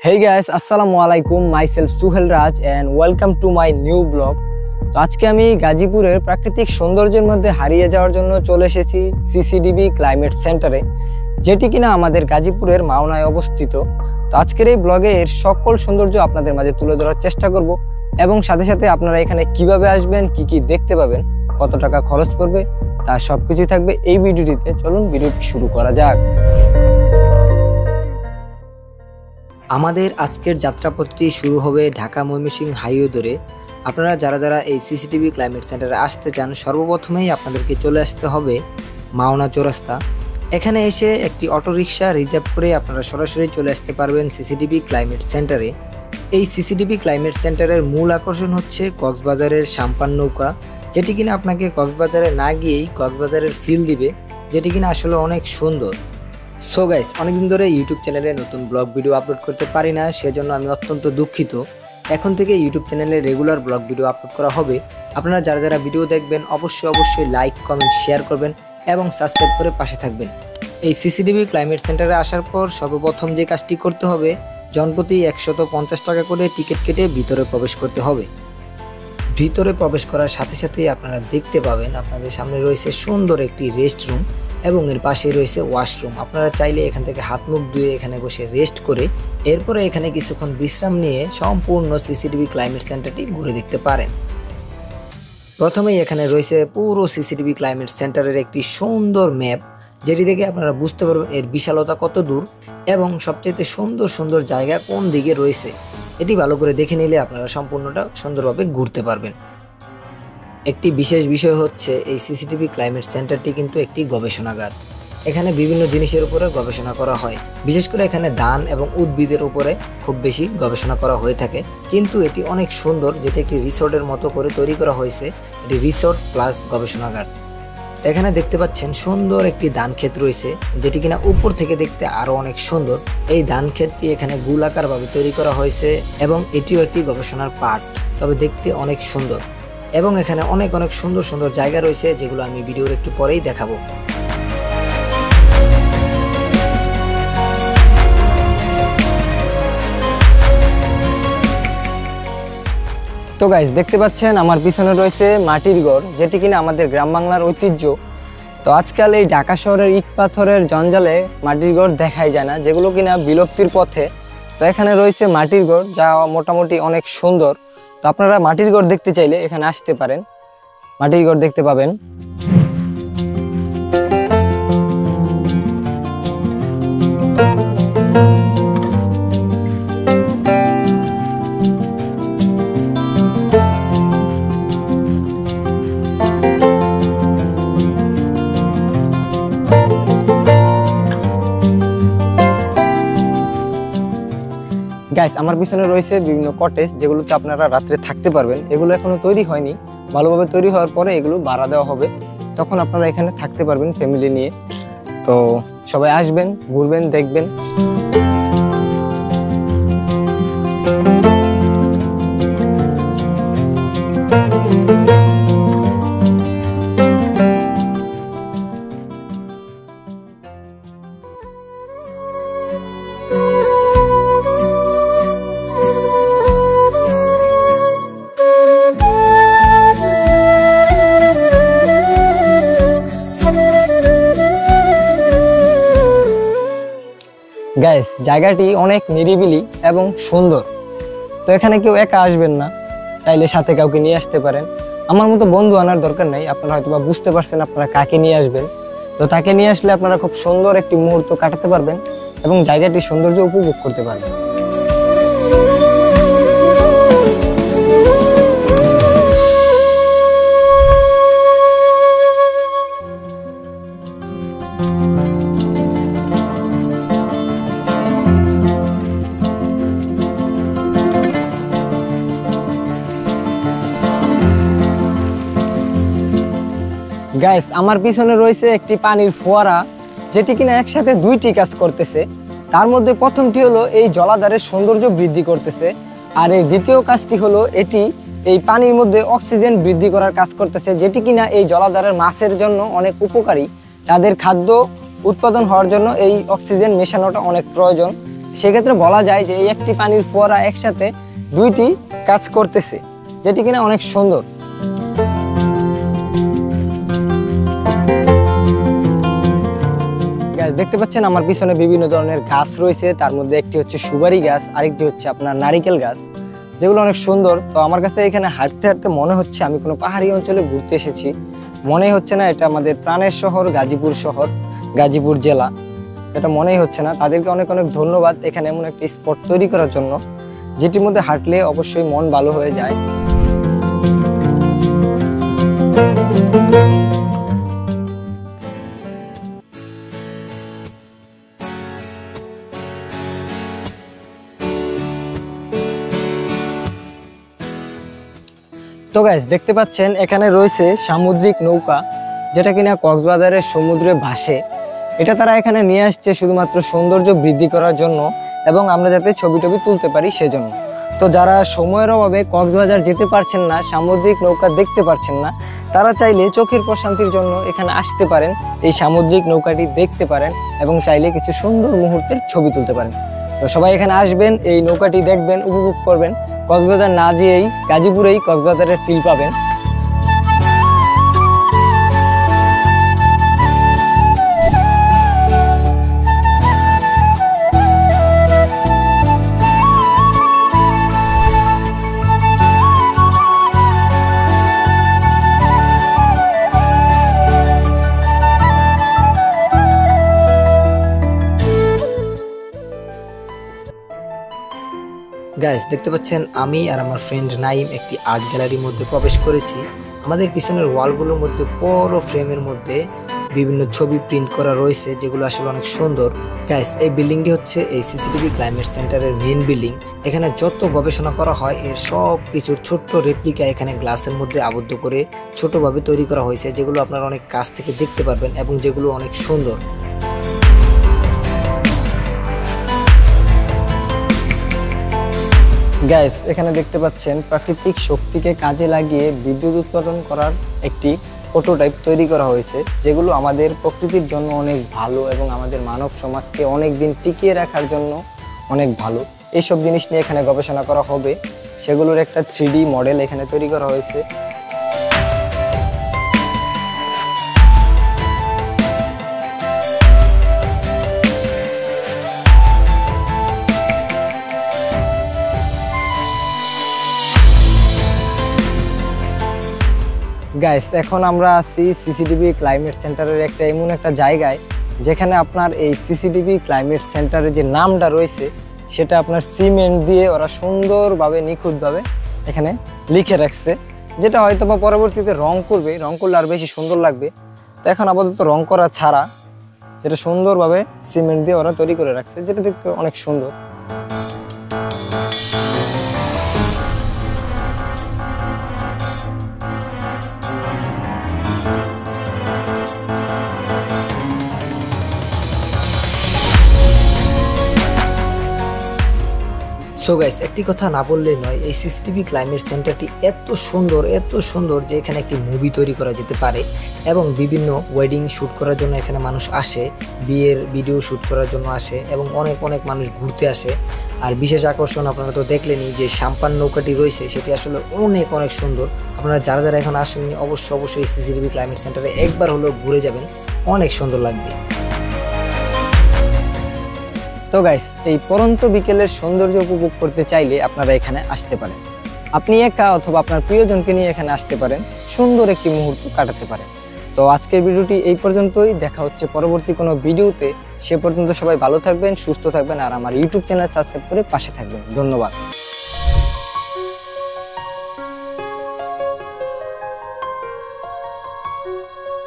Hey guys, আসসালামু আলাইকুম, myself Suhel Raj and welcome to my new blog। তো আজকে আমি গাজীপুরের প্রাকৃতিক সৌন্দর্যের মধ্যে হারিয়ে যাওয়ার জন্য চলে এসেছি সিসিডিবি ক্লাইমেট সেন্টারে, যেটি কিনা আমাদের গাজীপুরের মাওনায় অবস্থিত। তো আজকের এই ব্লগে এর সকল সৌন্দর্য আপনাদের মাঝে তুলে ধরার চেষ্টা করব এবং সাথে সাথে আপনারা এখানে কিভাবে আসবেন, কি কি দেখতে পাবেন, কত টাকা খরচ পড়বে, তা সবকিছুই থাকবে এই ভিডিওটিতে। চলুন ভিডিওটি শুরু করা যাক। আমাদের আজকের যাত্রাপথটি শুরু হবে ঢাকা ময়মনসিংহ হাইওয়ে ধরে। আপনারা যারা এই সিসিটিভি ক্লাইমেট সেন্টারে আসতে চান, সর্বপ্রথমেই আপনাদেরকে চলে আসতে হবে মাওনা চৌরাস্তা। এখানে এসে একটি অটোরিকশা রিজার্ভ করে আপনারা সরাসরি চলে আসতে পারবেন সিসিটিভি ক্লাইমেট সেন্টারে। এই সিসিটিভি ক্লাইমেট সেন্টারের মূল আকর্ষণ হচ্ছে কক্সবাজারের সাম্পান নৌকা, যেটি কিনা আপনাকে কক্সবাজারে না গিয়েই কক্সবাজারের ফিল দিবে, যেটি কিনা আসলে অনেক সুন্দর। সো গাইস, অনেকদিন ধরে ইউটিউব চ্যানেলে নতুন ব্লগ ভিডিও আপলোড করতে পারি না, সেজন্য আমি অত্যন্ত দুঃখিত। এখন থেকে ইউটিউব চ্যানেলে রেগুলার ব্লগ ভিডিও আপলোড করা হবে। আপনারা যারা ভিডিও দেখবেন অবশ্যই লাইক, কমেন্ট, শেয়ার করবেন এবং সাবস্ক্রাইব করে পাশে থাকবেন। এই সিসিটিভি ক্লাইমেট সেন্টারে আসার পর সর্বপ্রথম যে কাজটি করতে হবে, জনপ্রতি 150 টাকা করে টিকিট কেটে ভিতরে প্রবেশ করতে হবে। ভিতরে প্রবেশ করার সাথে সাথেই আপনারা দেখতে পাবেন আপনাদের সামনে রয়েছে সুন্দর একটি রেস্ট রুম এবং এর পাশে রয়েছে ওয়াশরুম। আপনারা চাইলে এখান থেকে হাত মুখ ধুয়ে এখানে বসে রেস্ট করে এরপরে এখানে কিছুক্ষণ বিশ্রাম নিয়ে সম্পূর্ণ সিসিটিভি ক্লাইমেট সেন্টারটি ঘুরে দেখতে পারেন। প্রথমেই এখানে রয়েছে পুরো সিসিটিভি ক্লাইমেট সেন্টারের একটি সুন্দর ম্যাপ, যেটি থেকে আপনারা বুঝতে পারবেন এর বিশালতা কত দূর এবং সবচেয়ে সুন্দর জায়গা কোন দিকে রয়েছে। এটি ভালো করে দেখে নিলে আপনারা সম্পূর্ণটা সুন্দরভাবে ঘুরতে পারবেন। একটি বিশেষ বিষয় হচ্ছে এই সিসিটিভি ক্লাইমেট সেন্টারটি কিন্তু একটি গবেষণাগার। এখানে বিভিন্ন জিনিসের উপরে গবেষণা করা হয়, বিশেষ করে এখানে ধান এবং উদ্ভিদের উপরে খুব বেশি গবেষণা করা হয়ে থাকে। কিন্তু এটি অনেক সুন্দর, যেটি একটি রিসোর্টের মতো করে তৈরি করা হয়েছে। এটি রিসোর্ট প্লাস গবেষণাগার। এখানে দেখতে পাচ্ছেন সুন্দর একটি ধান ক্ষেত রয়েছে, যেটি কিনা উপর থেকে দেখতে আরো অনেক সুন্দর। এই ধান ক্ষেতটি এখানে গোলাকার ভাবে তৈরি করা হয়েছে এবং এটিও একটি গবেষণার পার্ট, তবে দেখতে অনেক সুন্দর। এবং এখানে অনেক সুন্দর জায়গা রয়েছে, যেগুলো আমি ভিডিওর একটু পরেই দেখাবো। তো গাইস, দেখতে পাচ্ছেন আমার পিছনে রয়েছে মাটির ঘর, যেটি কিনা আমাদের গ্রাম বাংলার ঐতিহ্য। তো আজকাল এই ঢাকা শহরের ইট পাথরের জঞ্জালে মাটির ঘর দেখাই যায় না, যেগুলো কিনা বিলুপ্তির পথে। তো এখানে রয়েছে মাটির ঘর, যা মোটামুটি অনেক সুন্দর। তো আপনারা মাটির ঘর দেখতে চাইলে এখানে আসতে পারেন, মাটির ঘর দেখতে পাবেন। গাইস, আমার পিছনে রয়েছে বিভিন্ন কটেজ, যেগুলোতে আপনারা রাত্রে থাকতে পারবেন। এগুলো এখনো তৈরি হয়নি, ভালোভাবে তৈরি হওয়ার পরে এগুলো ভাড়া দেওয়া হবে, তখন আপনারা এখানে থাকতে পারবেন ফ্যামিলি নিয়ে। তো সবাই আসবেন, ঘুরবেন, দেখবেন। গাইস, জায়গাটি অনেক নিরিবিলি এবং সুন্দর। তো এখানে কেউ একা আসবেন না, চাইলে সাথে কাউকে নিয়ে আসতে পারেন। আমার মতো বন্ধু আনার দরকার নাই, আপনারা হয়তো বা বুঝতে পারছেন আপনারা কাকে নিয়ে আসবেন। তো তাকে নিয়ে আসলে আপনারা খুব সুন্দর একটি মুহূর্ত কাটাতে পারবেন এবং জায়গাটির সৌন্দর্য উপভোগ করতে পারবেন। গাইস, আমার পিছনে রয়েছে একটি পানির ফোয়ারা, যেটি কিনা একসাথে দুইটি কাজ করতেছে। তার মধ্যে প্রথমটি হলো এই জলাধারের সৌন্দর্য বৃদ্ধি করতেছে, আর এই দ্বিতীয় কাজটি হলো এটি এই পানির মধ্যে অক্সিজেন বৃদ্ধি করার কাজ করতেছে, যেটি কিনা এই জলাধারের মাছের জন্য অনেক উপকারী। তাদের খাদ্য উৎপাদন হওয়ার জন্য এই অক্সিজেন মেশানোটা অনেক প্রয়োজন। সেক্ষেত্রে বলা যায় যে এই একটি পানির ফোয়ারা একসাথে দুইটি কাজ করতেছে, যেটি কিনা অনেক সুন্দর। দেখতে পাচ্ছেন আমার পিছনে বিভিন্ন ধরনের গাছ রয়েছে, তার মধ্যে একটি হচ্ছে সুপারি গাছ, আরেকটি হচ্ছে আপনার নারিকেল গাছ, যেগুলো অনেক সুন্দর। তো আমার কাছে এখানে হাঁটতে হাঁটতে মনে হচ্ছে আমি কোনো পাহাড়ি অঞ্চলে ঘুরতে এসেছি, মনেই হচ্ছে না এটা আমাদের প্রাণের শহর গাজীপুর শহর, গাজীপুর জেলা, এটা মনেই হচ্ছে না। তাদেরকে অনেক অনেক ধন্যবাদ এখানে এমন একটি স্পট তৈরি করার জন্য, যেটির মধ্যে হাঁটলে অবশ্যই মন ভালো হয়ে যায়। তো গাইস দেখতে পাচ্ছেন এখানে রয়েছে সামুদ্রিক নৌকা, যেটা কিনা কক্সবাজারের সমুদ্রে ভাসে। এটা তারা এখানে নিয়ে আসছে শুধুমাত্র সৌন্দর্য বৃদ্ধি করার জন্য এবং আমরা যাতে ছবি টবি তুলতে পারি সেজন্য। তো যারা সময়ের অভাবে কক্সবাজার যেতে পারছেন না, সামুদ্রিক নৌকা দেখতে পারছেন না, তারা চাইলে চোখের প্রশান্তির জন্য এখানে আসতে পারেন, এই সামুদ্রিক নৌকাটি দেখতে পারেন এবং চাইলে কিছু সুন্দর মুহূর্তের ছবি তুলতে পারেন। তো সবাই এখানে আসবেন, এই নৌকাটি দেখবেন, উপভোগ করবেন। কক্সবাজার না যেয়েই গাজীপুরেই কক্সবাজারের ফিল পাবেন। গাইস দেখতে পাচ্ছেন আমি আর আমার ফ্রেন্ড নাইম একটি আর্ট গ্যালারির মধ্যে প্রবেশ করেছি। আমাদের পিছনের ওয়ালগুলোর মধ্যে বড় ফ্রেমের মধ্যে বিভিন্ন ছবি প্রিন্ট করা রয়েছে, যেগুলো আসলে অনেক সুন্দর। গাইস এই বিল্ডিংটি হচ্ছে এই সিসিটিভি ক্লাইমেট সেন্টারের মেইন বিল্ডিং। এখানে যত গবেষণা করা হয় এর সব কিছুর ছোট্ট রেপ্লিকা এখানে গ্লাসের মধ্যে আবদ্ধ করে ছোটভাবে তৈরি করা হয়েছে, যেগুলো আপনারা অনেক কাছ থেকে দেখতে পারবেন এবং যেগুলো অনেক সুন্দর। গাইস এখানে দেখতে পাচ্ছেন প্রাকৃতিক শক্তিকে কাজে লাগিয়ে বিদ্যুৎ উৎপাদন করার একটি প্রোটোটাইপ তৈরি করা হয়েছে, যেগুলো আমাদের প্রকৃতির জন্য অনেক ভালো এবং আমাদের মানব সমাজকে অনেক দিন টিকিয়ে রাখার জন্য অনেক ভালো। এইসব জিনিস নিয়ে এখানে গবেষণা করা হবে, সেগুলোর একটা 3D মডেল এখানে তৈরি করা হয়েছে। গাইস এখন আমরা আছি সিসিটিভি ক্লাইমেট সেন্টারের এমন একটা জায়গায়, যেখানে আপনার এই সিসিটিভি ক্লাইমেট সেন্টারের যে নামটা রয়েছে সেটা আপনার সিমেন্ট দিয়ে ওরা সুন্দরভাবে নিখুঁতভাবে এখানে লিখে রাখছে, যেটা হয়তো বা পরবর্তীতে রং করবে, রং করলে আর বেশি সুন্দর লাগবে। তো এখন আপাতত রং করা ছাড়া যেটা সুন্দরভাবে সিমেন্ট দিয়ে ওরা তৈরি করে রাখছে, যেটা দেখতে অনেক সুন্দর। সো গাইস একটি কথা না বললেই নয়, এই সিসিটিভি ক্লাইমেট সেন্টারটি এত সুন্দর যে এখানে একটি মুভি তৈরি করা যেতে পারে এবং বিভিন্ন ওয়েডিং শ্যুট করার জন্য এখানে মানুষ আসে, বিয়ের ভিডিও শ্যুট করার জন্য আসে এবং অনেক মানুষ ঘুরতে আসে। আর বিশেষ আকর্ষণ আপনারা তো দেখলেনই যে সাম্পান নৌকাটি রয়েছে, সেটি আসলে অনেক সুন্দর। আপনারা যারা এখন আসেননি অবশ্যই সিসিটিভি ক্লাইমেট সেন্টারে একবার হলেও ঘুরে যাবেন, অনেক সুন্দর লাগবে। তো গাইস এই পরন্ত বিকেলের সৌন্দর্য উপভোগ করতে চাইলে আপনারা এখানে আসতে পারেন। আপনি একা অথবা আপনার প্রিয়জনকে নিয়ে এখানে আসতে পারেন, সুন্দর একটি মুহূর্ত কাটাতে পারেন। তো আজকের ভিডিওটি এই পর্যন্তই, দেখা হচ্ছে পরবর্তী কোনো ভিডিওতে। সে পর্যন্ত সবাই ভালো থাকবেন, সুস্থ থাকবেন আর আমার ইউটিউব চ্যানেল সাবস্ক্রাইব করে পাশে থাকবেন। ধন্যবাদ।